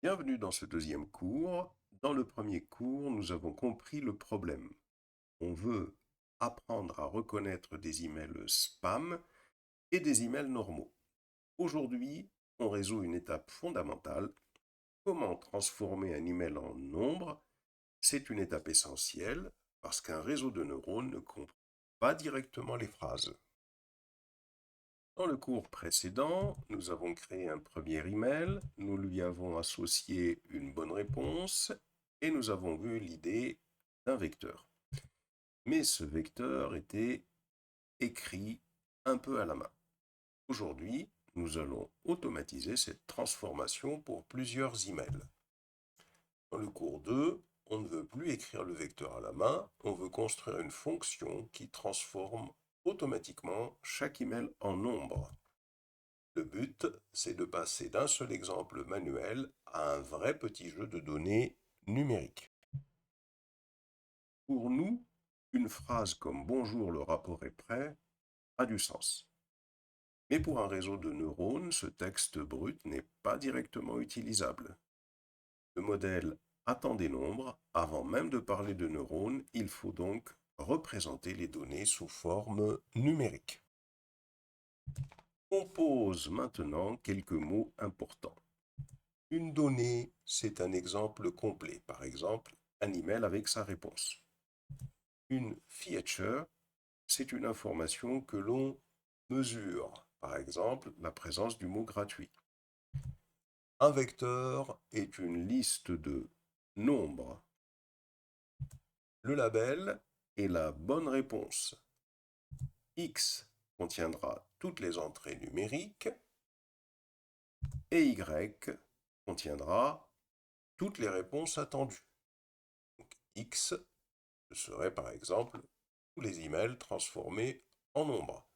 Bienvenue dans ce deuxième cours. Dans le premier cours, nous avons compris le problème. On veut apprendre à reconnaître des emails spam et des emails normaux. Aujourd'hui, on résout une étape fondamentale. Comment transformer un email en nombre? C'est une étape essentielle parce qu'un réseau de neurones ne comprend pas directement les phrases. Dans le cours précédent, nous avons créé un premier email, nous lui avons associé une bonne réponse et nous avons vu l'idée d'un vecteur. Mais ce vecteur était écrit un peu à la main. Aujourd'hui, nous allons automatiser cette transformation pour plusieurs emails. Dans le cours 2, on ne veut plus écrire le vecteur à la main, on veut construire une fonction qui transforme automatiquement chaque email en nombre. Le but, c'est de passer d'un seul exemple manuel à un vrai petit jeu de données numériques. Pour nous, une phrase comme Bonjour, le rapport est prêt a du sens. Mais pour un réseau de neurones, ce texte brut n'est pas directement utilisable. Le modèle attend des nombres. Avant même de parler de neurones, il faut donc représenter les données sous forme numérique. On pose maintenant quelques mots importants. Une donnée, c'est un exemple complet. Par exemple, un email avec sa réponse. Une feature, c'est une information que l'on mesure. Par exemple, la présence du mot gratuit. Un vecteur est une liste de nombres. Le label est la bonne réponse. X contiendra toutes les entrées numériques et Y contiendra toutes les réponses attendues. Donc, X, ce serait par exemple tous les emails transformés en nombres,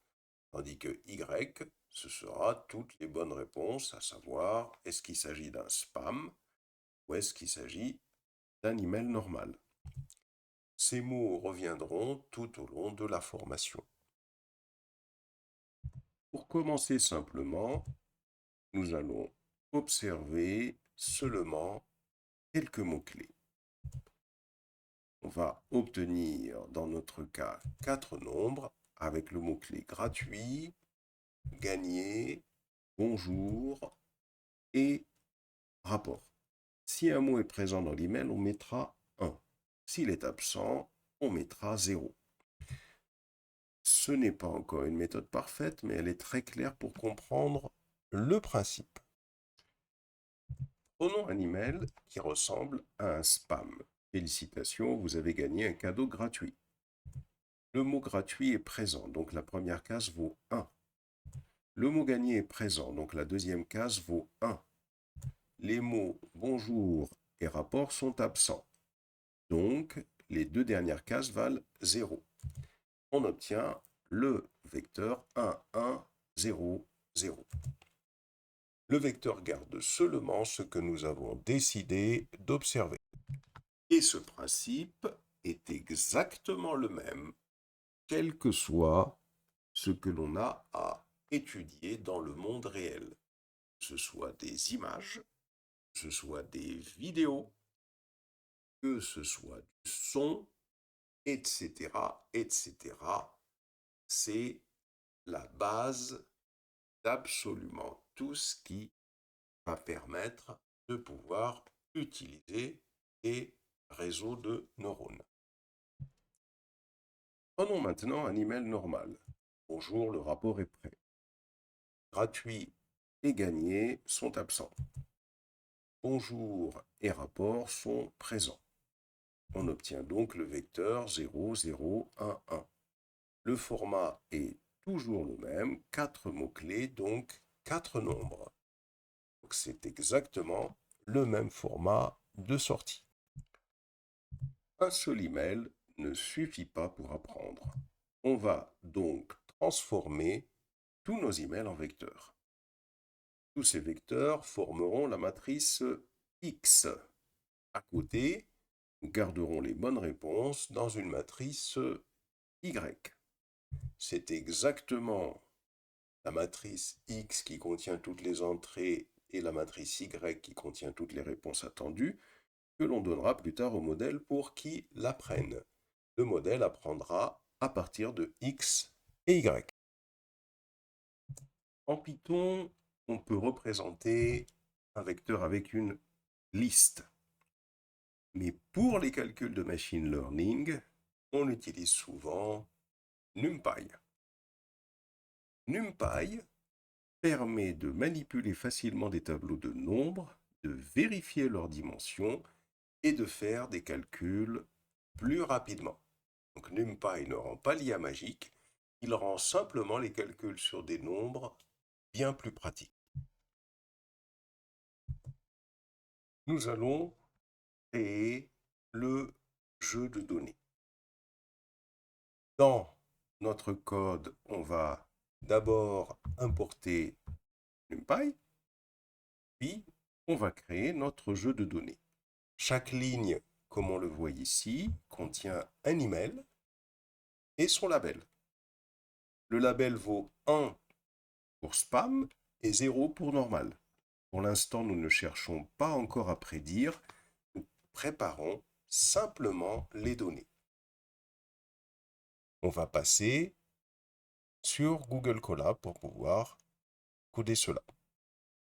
tandis que Y, ce sera toutes les bonnes réponses, à savoir est-ce qu'il s'agit d'un spam ou est-ce qu'il s'agit d'un email normal. Ces mots reviendront tout au long de la formation. Pour commencer simplement, nous allons observer seulement quelques mots-clés. On va obtenir, dans notre cas, 4 nombres avec le mot-clé gratuit, gagné, bonjour et rapport. Si un mot est présent dans l'email, on mettra 1. S'il est absent, on mettra 0. Ce n'est pas encore une méthode parfaite, mais elle est très claire pour comprendre le principe. Prenons un email qui ressemble à un spam. Félicitations, vous avez gagné un cadeau gratuit. Le mot gratuit est présent, donc la première case vaut 1. Le mot gagné est présent, donc la deuxième case vaut 1. Les mots bonjour et rapport sont absents, donc les deux dernières cases valent 0. On obtient le vecteur 1, 1, 0, 0. Le vecteur garde seulement ce que nous avons décidé d'observer. Et ce principe est exactement le même, quel que soit ce que l'on a à étudier dans le monde réel, que ce soit des images, que ce soit des vidéos, que ce soit du son, etc., etc. C'est la base d'absolument tout ce qui va permettre de pouvoir utiliser des réseaux de neurones. Prenons maintenant un email normal. Bonjour, le rapport est prêt. Gratuit et gagné sont absents. Bonjour et rapport sont présents. On obtient donc le vecteur 0, 0, 1, 1. Le format est toujours le même, 4 mots-clés, donc 4 nombres. Donc c'est exactement le même format de sortie. Un seul email ne suffit pas pour apprendre. On va donc transformer tous nos emails en vecteurs. Tous ces vecteurs formeront la matrice X. À côté, nous garderons les bonnes réponses dans une matrice Y. C'est exactement la matrice X qui contient toutes les entrées et la matrice Y qui contient toutes les réponses attendues, que l'on donnera plus tard au modèle pour qu'il l'apprenne. Le modèle apprendra à partir de X et Y. En Python, on peut représenter un vecteur avec une liste. Mais pour les calculs de machine learning, on utilise souvent NumPy. NumPy permet de manipuler facilement des tableaux de nombres, de vérifier leurs dimensions et de faire des calculs plus rapidement. Donc NumPy ne rend pas l'IA magique, il rend simplement les calculs sur des nombres bien plus pratiques. Nous allons créer le jeu de données. Dans notre code, on va d'abord importer NumPy, puis on va créer notre jeu de données. Chaque ligne, comme on le voit ici, contient un email et son label. Le label vaut 1 pour spam et 0 pour normal. Pour l'instant, nous ne cherchons pas encore à prédire, nous préparons simplement les données. On va passer sur Google Colab pour pouvoir coder cela.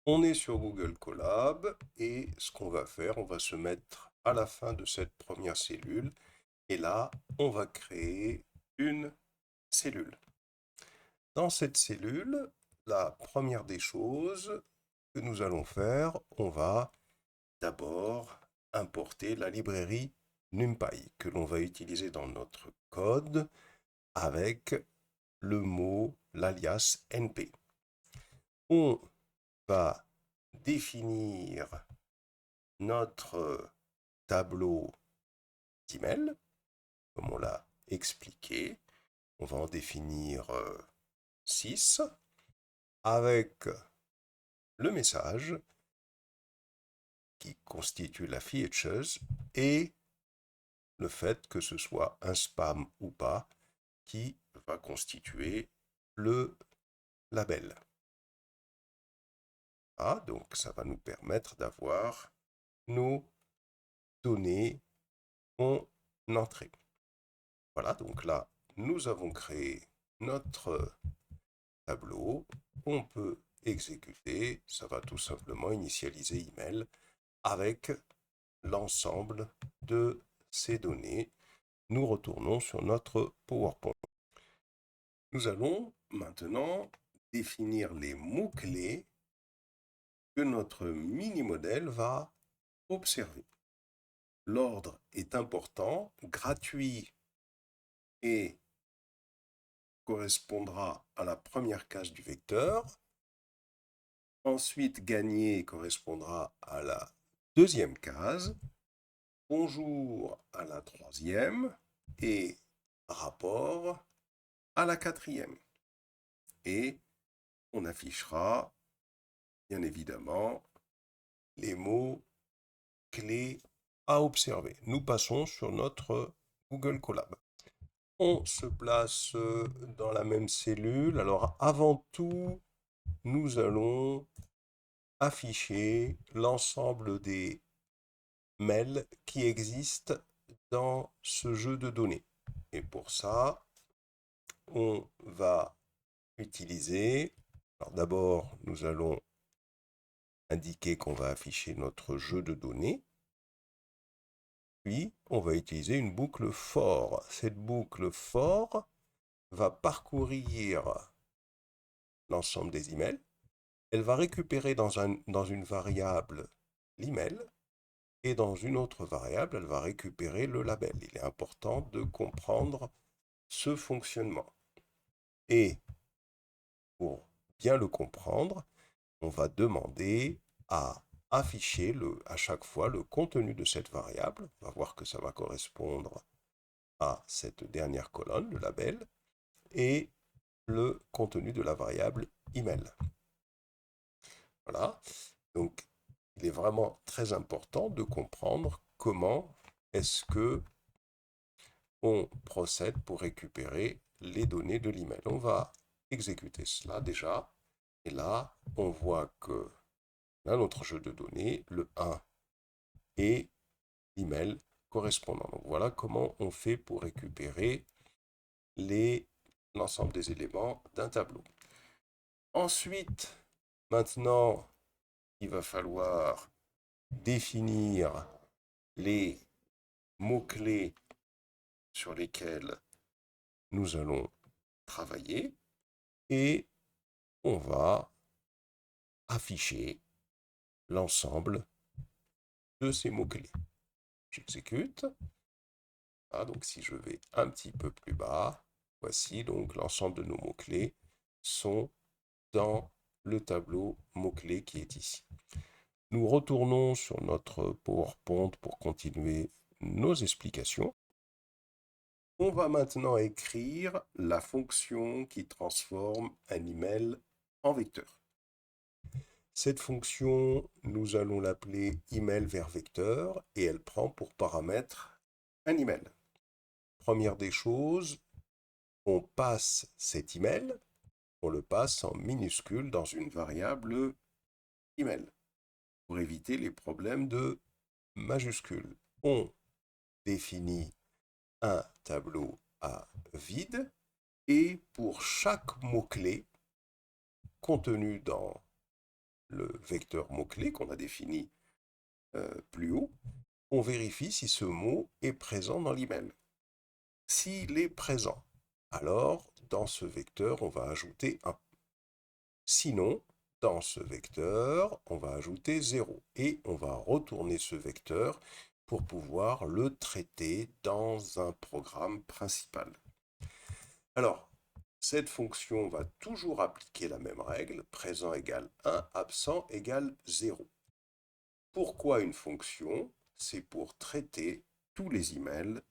On est sur Google Colab et ce qu'on va faire, on va se mettre à la fin de cette première cellule et là, on va créer une cellule. Dans cette cellule, la première des choses que nous allons faire, on va d'abord importer la librairie NumPy que l'on va utiliser dans notre code avec le mot, l'alias NP. On va définir notre tableau d'email, comme on l'a expliqué. On va en définir 6 avec le message qui constitue la features et le fait que ce soit un spam ou pas qui va constituer le label. Ah, donc ça va nous permettre d'avoir nos données en entrée. Voilà, donc là, nous avons créé notre tableau. On peut exécuter, ça va tout simplement initialiser email avec l'ensemble de ces données. Nous retournons sur notre PowerPoint. Nous allons maintenant définir les mots-clés que notre mini-modèle va observer. L'ordre est important, gratuit et correspondra à la première case du vecteur. Ensuite, gagné correspondra à la deuxième case. Bonjour à la troisième et rapport à la quatrième. Et on affichera, bien évidemment, les mots clés à observer. Nous passons sur notre Google Colab. On se place dans la même cellule. Alors, avant tout, nous allons afficher l'ensemble des mails qui existent dans ce jeu de données. Et pour ça, on va utiliser, alors d'abord, nous allons indiquer qu'on va afficher notre jeu de données. Puis, on va utiliser une boucle for. Cette boucle for va parcourir l'ensemble des emails. Elle va récupérer dans une variable l'email et dans une autre variable, elle va récupérer le label. Il est important de comprendre ce fonctionnement. Et pour bien le comprendre, on va demander à afficher à chaque fois le contenu de cette variable. On va voir que ça va correspondre à cette dernière colonne, le label, et le contenu de la variable email. Voilà. Donc, il est vraiment très important de comprendre comment est-ce que on procède pour récupérer les données de l'email. On va exécuter cela déjà. Et là, on voit que Là, notre jeu de données, le 1 et l'email correspondant. Donc voilà comment on fait pour récupérer l'ensemble des éléments d'un tableau. Ensuite, maintenant, il va falloir définir les mots-clés sur lesquels nous allons travailler et on va afficher l'ensemble de ces mots-clés. J'exécute. Ah, donc si je vais un petit peu plus bas, voici donc l'ensemble de nos mots-clés sont dans le tableau mots-clés qui est ici. Nous retournons sur notre PowerPoint pour continuer nos explications. On va maintenant écrire la fonction qui transforme un email en vecteur. Cette fonction, nous allons l'appeler email vers vecteur et elle prend pour paramètre un email. Première des choses, on passe cet email, on le passe en minuscule dans une variable email pour éviter les problèmes de majuscules. On définit un tableau à vide et pour chaque mot-clé contenu dans le vecteur mot-clé qu'on a défini plus haut, on vérifie si ce mot est présent dans l'email. S'il est présent, alors dans ce vecteur, on va ajouter 1. Sinon, dans ce vecteur, on va ajouter 0 et on va retourner ce vecteur pour pouvoir le traiter dans un programme principal. Alors, cette fonction va toujours appliquer la même règle, présent égale 1, absent égale 0. Pourquoi une fonction? C'est pour traiter tous les emails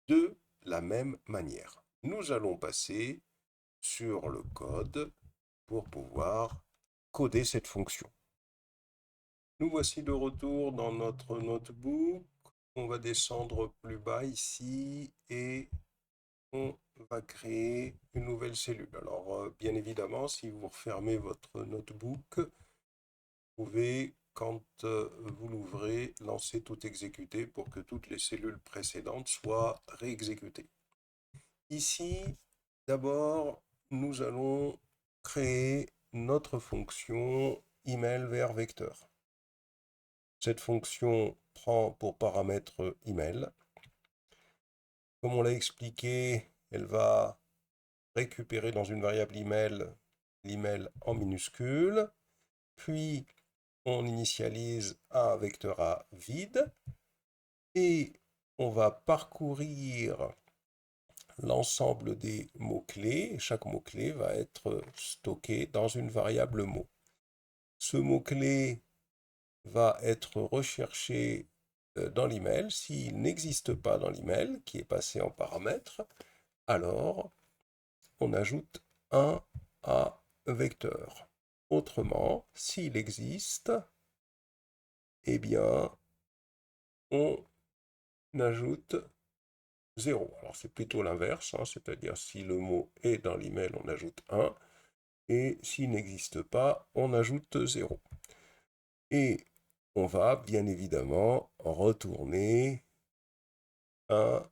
de la même manière. Nous allons passer sur le code pour pouvoir coder cette fonction. Nous voici de retour dans notre notebook. On va descendre plus bas ici et on va créer une nouvelle cellule. Alors, bien évidemment, si vous refermez votre notebook, vous pouvez, quand vous l'ouvrez, lancer tout exécuter pour que toutes les cellules précédentes soient réexécutées. Ici, d'abord, nous allons créer notre fonction email vers vecteur. Cette fonction prend pour paramètre email. Comme on l'a expliqué, elle va récupérer dans une variable email l'email en minuscule, puis on initialise un vecteur A vide et on va parcourir l'ensemble des mots-clés. Chaque mot-clé va être stocké dans une variable mot. Ce mot-clé va être recherché dans l'email. S'il n'existe pas dans l'email, qui est passé en paramètre, alors on ajoute un à vecteur. Autrement, s'il existe, eh bien, on ajoute 0. Alors c'est plutôt l'inverse, c'est-à-dire si le mot est dans l'email, on ajoute 1, et s'il n'existe pas, on ajoute 0. Et on va bien évidemment retourner un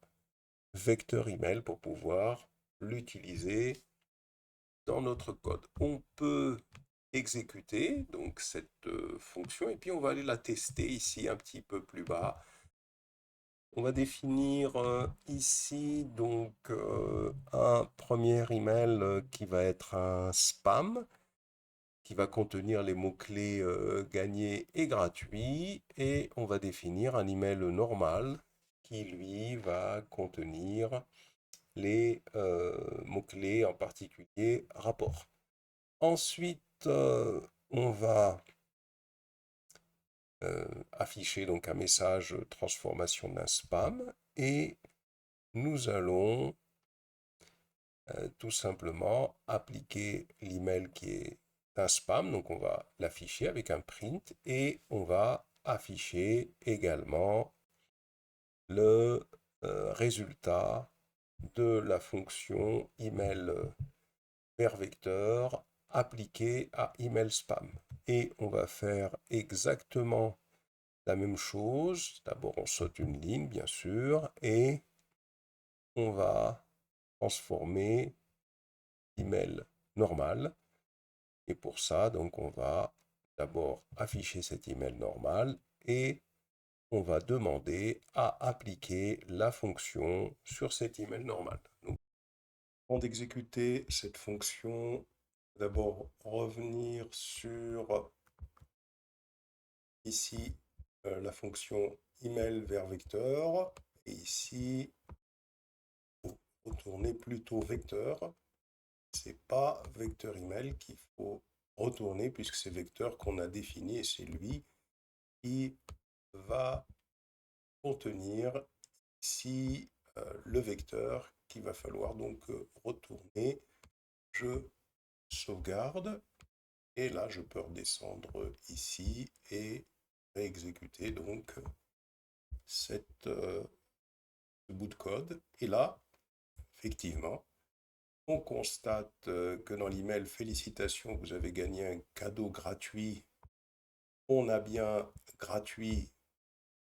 vecteur email pour pouvoir l'utiliser dans notre code. On peut exécuter donc cette fonction et puis on va aller la tester ici un petit peu plus bas. On va définir ici donc un premier email qui va être un spam qui va contenir les mots-clés gagnés et gratuits et on va définir un email normal qui lui va contenir les mots-clés, en particulier rapport. Ensuite, on va afficher donc un message transformation d'un spam et nous allons tout simplement appliquer l'email qui est un spam. Donc on va l'afficher avec un print et on va afficher également le résultat de la fonction email vers vecteur appliqué à email spam. Et on va faire exactement la même chose. D'abord, on saute une ligne, bien sûr, et on va transformer email normal. Et pour ça, donc, on va d'abord afficher cet email normal et on va demander à appliquer la fonction sur cet email normal. Donc, avant d'exécuter cette fonction, d'abord revenir sur ici la fonction email vers vecteur et ici retourner plutôt vecteur. C'est pas vecteur email qu'il faut retourner puisque c'est vecteur qu'on a défini et c'est lui qui va contenir ici le vecteur qu'il va falloir donc retourner. Je sauvegarde et là je peux redescendre ici et exécuter donc ce bout de code. Et là, effectivement, on constate que dans l'email félicitations, vous avez gagné un cadeau gratuit. On a bien gratuit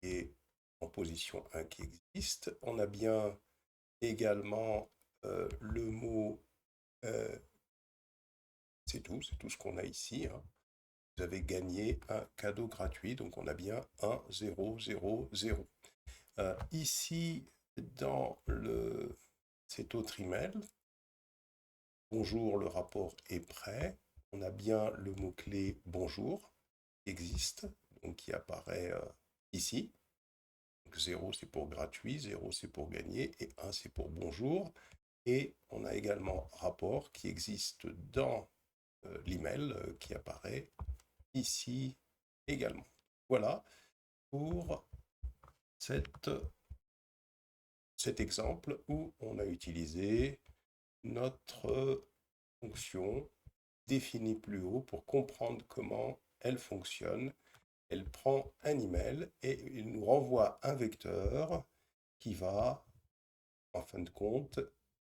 et en position 1 qui existe. On a bien également le mot, c'est tout ce qu'on a ici. Hein. Vous avez gagné un cadeau gratuit, donc on a bien 1, 0, 0, 0. Ici, dans cet autre email, bonjour, le rapport est prêt. On a bien le mot-clé bonjour qui existe, donc qui apparaît ici. Donc 0 c'est pour gratuit, 0 c'est pour gagner et 1 c'est pour bonjour. Et on a également rapport qui existe dans l'email qui apparaît ici également. Voilà pour cet exemple où on a utilisé notre fonction définie plus haut pour comprendre comment elle fonctionne. Elle prend un email et il nous renvoie un vecteur qui va, en fin de compte,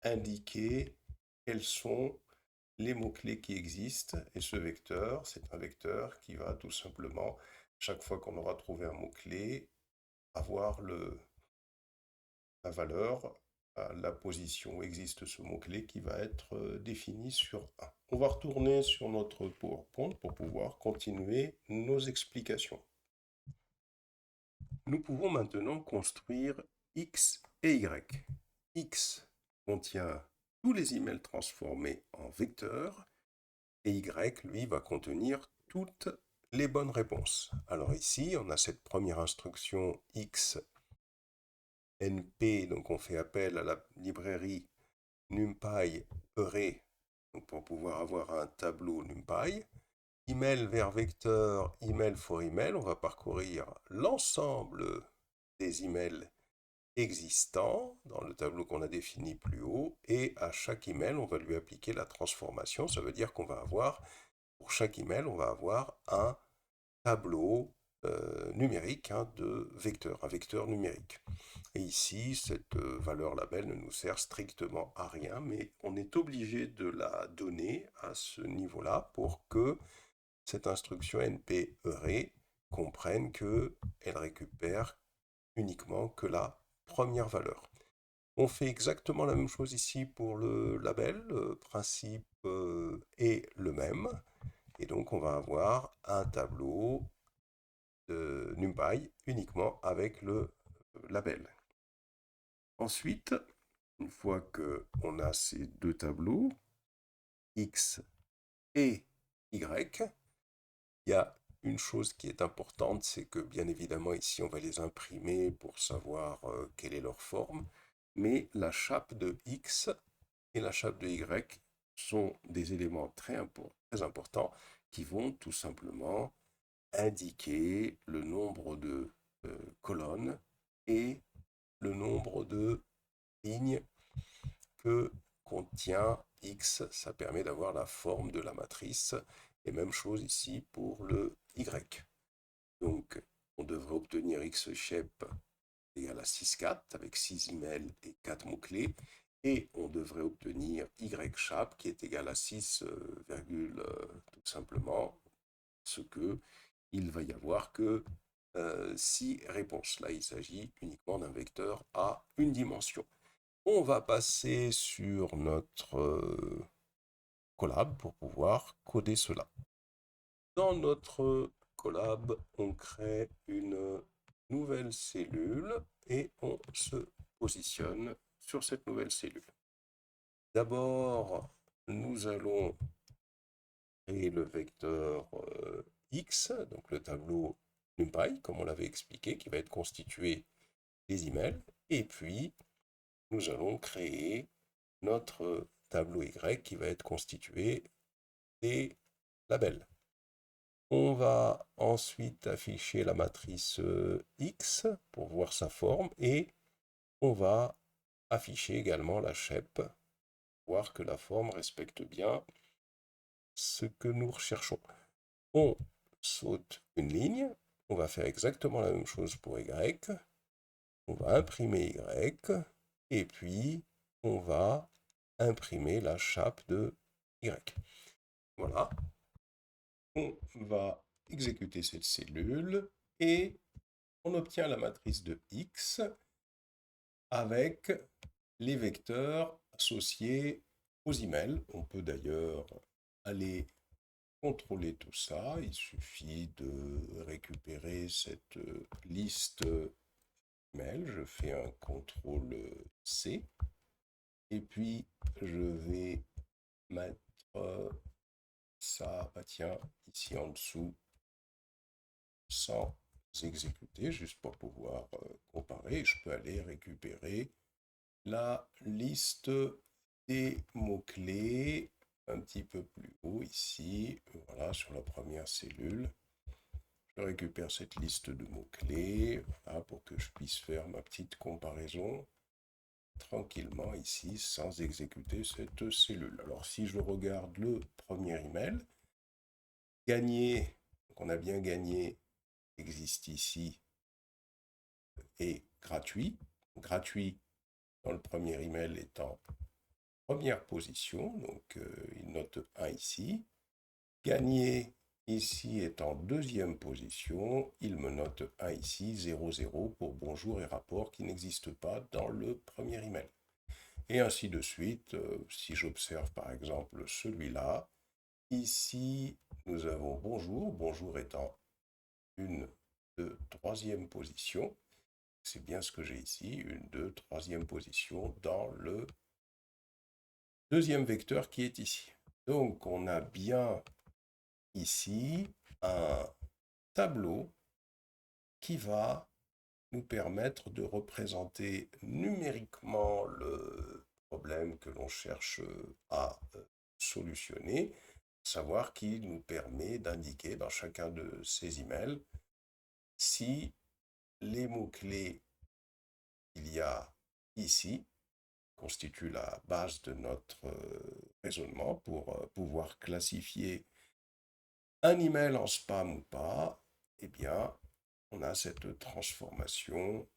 indiquer quels sont les mots-clés qui existent. Et ce vecteur, c'est un vecteur qui va tout simplement, chaque fois qu'on aura trouvé un mot-clé, avoir la valeur, la position où existe ce mot-clé qui va être défini sur 1. On va retourner sur notre PowerPoint pour pouvoir continuer nos explications. Nous pouvons maintenant construire X et Y. X contient tous les emails transformés en vecteurs et Y, lui, va contenir toutes les bonnes réponses. Alors ici, on a cette première instruction X NP, donc on fait appel à la librairie NumPy Array pour pouvoir avoir un tableau NumPy. Email vers vecteur, email for email, on va parcourir l'ensemble des emails existants dans le tableau qu'on a défini plus haut et à chaque email on va lui appliquer la transformation. Ça veut dire qu'on va avoir, pour chaque email, on va avoir un tableau numérique de vecteurs, un vecteur numérique. Et ici, cette valeur label ne nous sert strictement à rien, mais on est obligé de la donner à ce niveau-là pour que cette instruction np-array comprenne qu'elle récupère uniquement que la première valeur. On fait exactement la même chose ici pour le label, le principe est le même, et donc on va avoir un tableau de NumPy uniquement avec le label. Ensuite, une fois qu'on a ces deux tableaux, X et Y, il y a une chose qui est importante, c'est que bien évidemment ici on va les imprimer pour savoir quelle est leur forme, mais la chape de X et la chape de Y sont des éléments très importants qui vont tout simplement indiquer le nombre de colonnes et le nombre de lignes que contient X. Ça permet d'avoir la forme de la matrice. Et même chose ici pour le Y. Donc, on devrait obtenir X shape égale à 6, 4 avec 6 emails et 4 mots-clés. et on devrait obtenir y chap qui est égal à 6, tout simplement, ce que il va y avoir que 6 réponses. Là, il s'agit uniquement d'un vecteur à une dimension. On va passer sur notre Colab pour pouvoir coder cela. Dans notre Colab, on crée une nouvelle cellule et on se positionne sur cette nouvelle cellule. D'abord, nous allons créer le vecteur X, donc le tableau NumPy, comme on l'avait expliqué, qui va être constitué des emails. Et puis, nous allons créer notre tableau Y qui va être constitué des labels. On va ensuite afficher la matrice X pour voir sa forme et on va afficher également la shape pour voir que la forme respecte bien ce que nous recherchons. On saute une ligne, on va faire exactement la même chose pour Y, on va imprimer Y et puis on va imprimer la chape de Y. Voilà. On va exécuter cette cellule et on obtient la matrice de X avec les vecteurs associés aux emails. On peut d'ailleurs aller contrôler tout ça. Il suffit de récupérer cette liste email. Je fais un CTRL C et puis je vais mettre ça, tiens, ici en dessous, sans exécuter, juste pour pouvoir comparer. Je peux aller récupérer la liste des mots-clés un petit peu plus haut ici, voilà, sur la première cellule. Je récupère cette liste de mots-clés, voilà, pour que je puisse faire ma petite comparaison tranquillement ici, sans exécuter cette cellule. Alors, si je regarde le premier email, gagner, donc on a bien gagné, existe ici, et gratuit. Gratuit, dans le premier email, est en première position, donc il note 1 ici. Gagné ici est en deuxième position, il me note 1 ici, 0, 0 pour bonjour et rapport qui n'existe pas dans le premier email. Et ainsi de suite, si j'observe par exemple celui-là, ici nous avons bonjour, bonjour étant une de troisième position, c'est bien ce que j'ai ici, une de troisième position dans le deuxième vecteur qui est ici. Donc on a bien ici un tableau qui va nous permettre de représenter numériquement le problème que l'on cherche à solutionner, savoir qu'il nous permet d'indiquer dans chacun de ces emails si les mots-clés qu'il y a ici constituent la base de notre raisonnement pour pouvoir classifier un email en spam ou pas, eh bien, on a cette transformation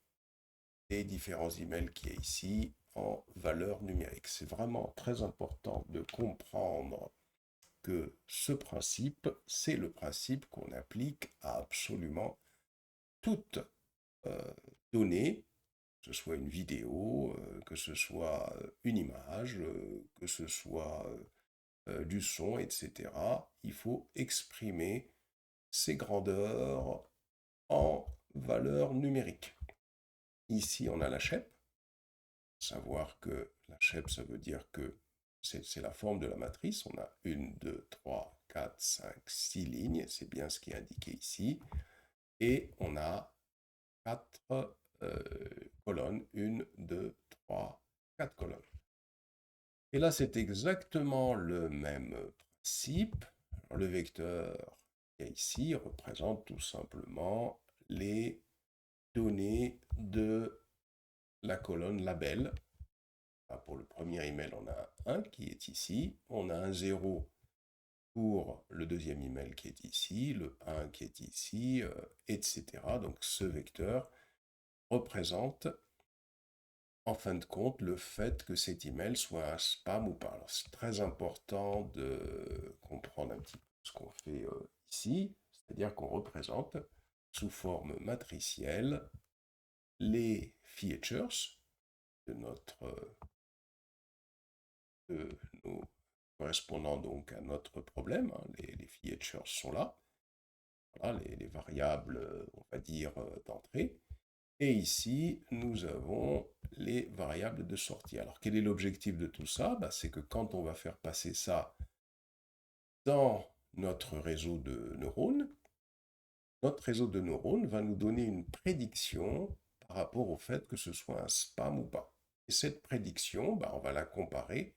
des différents emails qui est ici en valeur numérique. C'est vraiment très important de comprendre que ce principe, c'est le principe qu'on applique à absolument toute donnée, que ce soit une vidéo, que ce soit une image, que ce soit du son, etc. Il faut exprimer ces grandeurs en valeur numérique. Ici, on a la shape. Savoir que la shape, ça veut dire que c'est la forme de la matrice. On a 1, 2, 3, 4, 5, 6 lignes. C'est bien ce qui est indiqué ici. Et on a 4 colonnes. 1, 2, 3, 4 colonnes. Et là, c'est exactement le même principe. Alors, le vecteur qui est ici représente tout simplement les données de la colonne label. Pour le premier email, on a un 1 qui est ici. On a un 0 pour le deuxième email qui est ici, le 1 qui est ici, etc. Donc ce vecteur représente en fin de compte, le fait que cet email soit un spam ou pas. Alors, c'est très important de comprendre un petit peu ce qu'on fait ici, c'est-à-dire qu'on représente sous forme matricielle les features de de nos correspondant donc à notre problème. Hein. Les features sont là, voilà, les variables, on va dire, d'entrée. Et ici, nous avons les variables de sortie. Alors, quel est l'objectif de tout ça? C'est que quand on va faire passer ça dans notre réseau de neurones, notre réseau de neurones va nous donner une prédiction par rapport au fait que ce soit un spam ou pas. Et cette prédiction, on va la comparer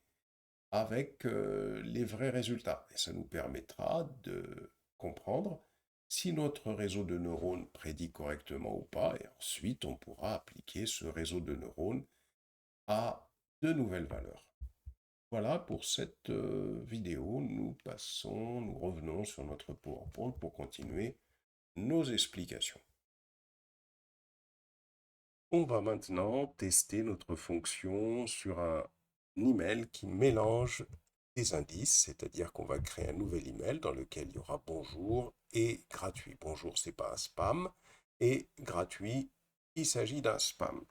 avec les vrais résultats. Et ça nous permettra de comprendre si notre réseau de neurones prédit correctement ou pas. Et ensuite, on pourra appliquer ce réseau de neurones à de nouvelles valeurs. Voilà pour cette vidéo. Nous revenons sur notre PowerPoint pour continuer nos explications. On va maintenant tester notre fonction sur un email qui mélange des indices, c'est-à-dire qu'on va créer un nouvel email dans lequel il y aura bonjour et gratuit. Bonjour, c'est pas un spam, et gratuit, il s'agit d'un spam.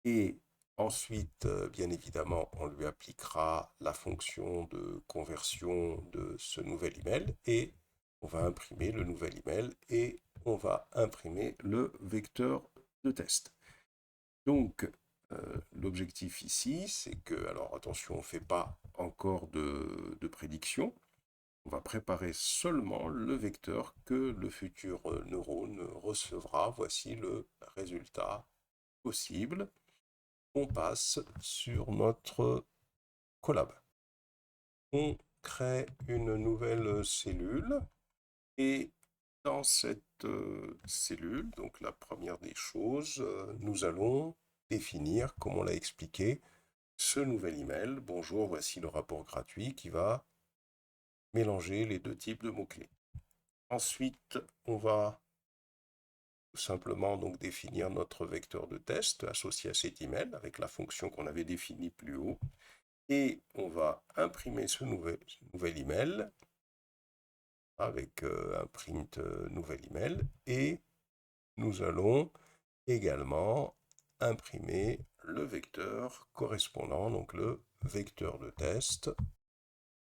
Et ensuite, bien évidemment, on lui appliquera la fonction de conversion de ce nouvel email et on va imprimer le nouvel email et on va imprimer le vecteur de test. Donc, l'objectif ici, c'est que, alors attention, on ne fait pas encore de prédiction, on va préparer seulement le vecteur que le futur neurone recevra. Voici le résultat possible. On passe sur notre collab. On crée une nouvelle cellule et dans cette cellule, donc la première des choses, nous allons définir, comme on l'a expliqué, ce nouvel email. Bonjour, voici le rapport gratuit qui va mélanger les deux types de mots-clés. Ensuite, on va tout simplement donc définir notre vecteur de test associé à cet email avec la fonction qu'on avait définie plus haut. Et on va imprimer ce nouvel email avec un print nouvel email et nous allons également imprimer le vecteur correspondant, donc le vecteur de test.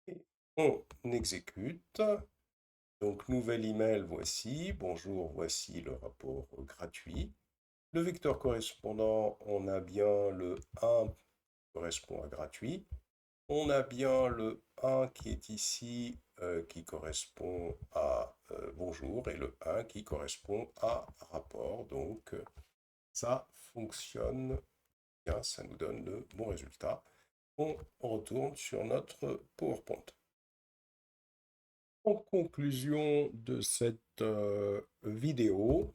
Et on exécute. Donc nouvel email, voici. Bonjour, voici le rapport gratuit. Le vecteur correspondant, on a bien le 1 qui correspond à gratuit. On a bien le 1 qui est ici, qui correspond à bonjour, et le 1 qui correspond à rapport. Donc, ça fonctionne bien, ça nous donne le bon résultat. On retourne sur notre PowerPoint. En conclusion de cette vidéo,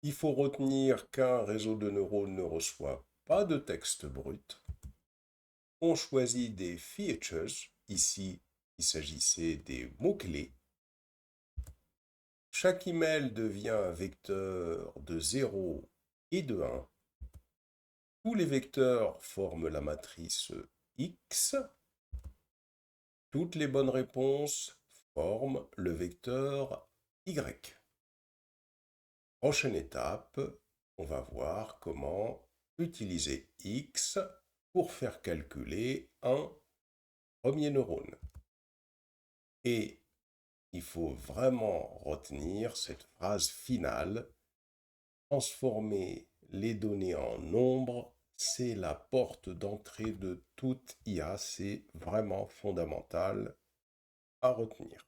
il faut retenir qu'un réseau de neurones ne reçoit pas de texte brut. On choisit des features. Ici, il s'agissait des mots-clés. Chaque email devient un vecteur de 0 et de 1. Tous les vecteurs forment la matrice X. Toutes les bonnes réponses forment le vecteur Y. Prochaine étape, on va voir comment utiliser X pour faire calculer un premier neurone. Et il faut vraiment retenir cette phrase finale. Transformer les données en nombres, c'est la porte d'entrée de toute IA. C'est vraiment fondamental à retenir.